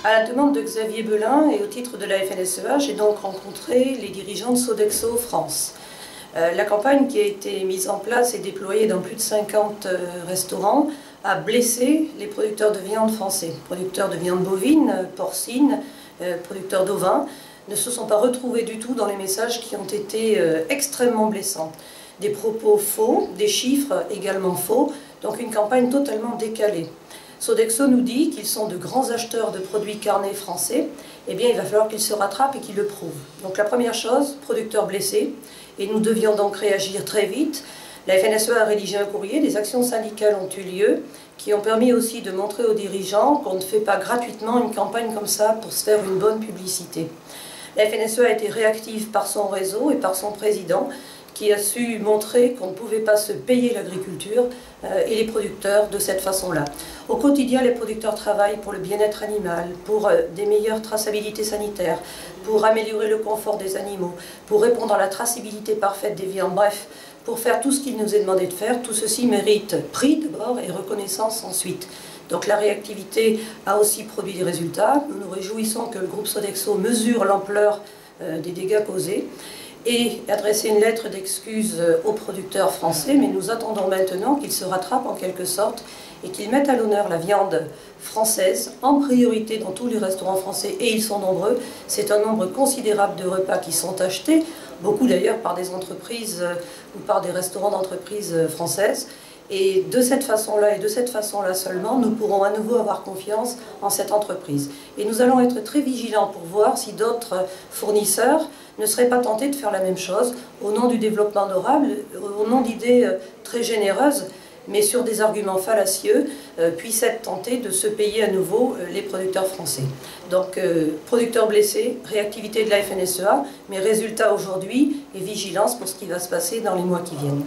À la demande de Xavier Belin et au titre de la FNSEA, j'ai donc rencontré les dirigeants de Sodexo France. La campagne qui a été mise en place et déployée dans plus de 50 restaurants a blessé les producteurs de viande français. Producteurs de viande bovine, porcine, producteurs d'ovins ne se sont pas retrouvés du tout dans les messages qui ont été extrêmement blessants. Des propos faux, des chiffres également faux, donc une campagne totalement décalée. Sodexo nous dit qu'ils sont de grands acheteurs de produits carnés français. Eh bien, il va falloir qu'ils se rattrapent et qu'ils le prouvent. Donc la première chose, producteurs blessés, et nous devions donc réagir très vite. La FNSEA a rédigé un courrier, des actions syndicales ont eu lieu, qui ont permis aussi de montrer aux dirigeants qu'on ne fait pas gratuitement une campagne comme ça pour se faire une bonne publicité. La FNSEA a été réactive par son réseau et par son président, qui a su montrer qu'on ne pouvait pas se payer l'agriculture et les producteurs de cette façon-là. Au quotidien, les producteurs travaillent pour le bien-être animal, pour des meilleures traçabilités sanitaires, pour améliorer le confort des animaux, pour répondre à la traçabilité parfaite des viandes, bref, pour faire tout ce qu'il nous est demandé de faire. Tout ceci mérite prix d'abord et reconnaissance ensuite. Donc la réactivité a aussi produit des résultats. Nous nous réjouissons que le groupe Sodexo mesure l'ampleur des dégâts causés et adresser une lettre d'excuse aux producteurs français, mais nous attendons maintenant qu'ils se rattrapent en quelque sorte et qu'ils mettent à l'honneur la viande française en priorité dans tous les restaurants français, et ils sont nombreux. C'est un nombre considérable de repas qui sont achetés, beaucoup d'ailleurs par des entreprises ou par des restaurants d'entreprises françaises. Et de cette façon-là, et de cette façon-là seulement, nous pourrons à nouveau avoir confiance en cette entreprise. Et nous allons être très vigilants pour voir si d'autres fournisseurs ne seraient pas tentés de faire la même chose, au nom du développement durable, au nom d'idées très généreuses, mais sur des arguments fallacieux, puissent être tentés de se payer à nouveau les producteurs français. Donc, producteurs blessés, réactivité de la FNSEA, mais résultat aujourd'hui et vigilance pour ce qui va se passer dans les mois qui viennent.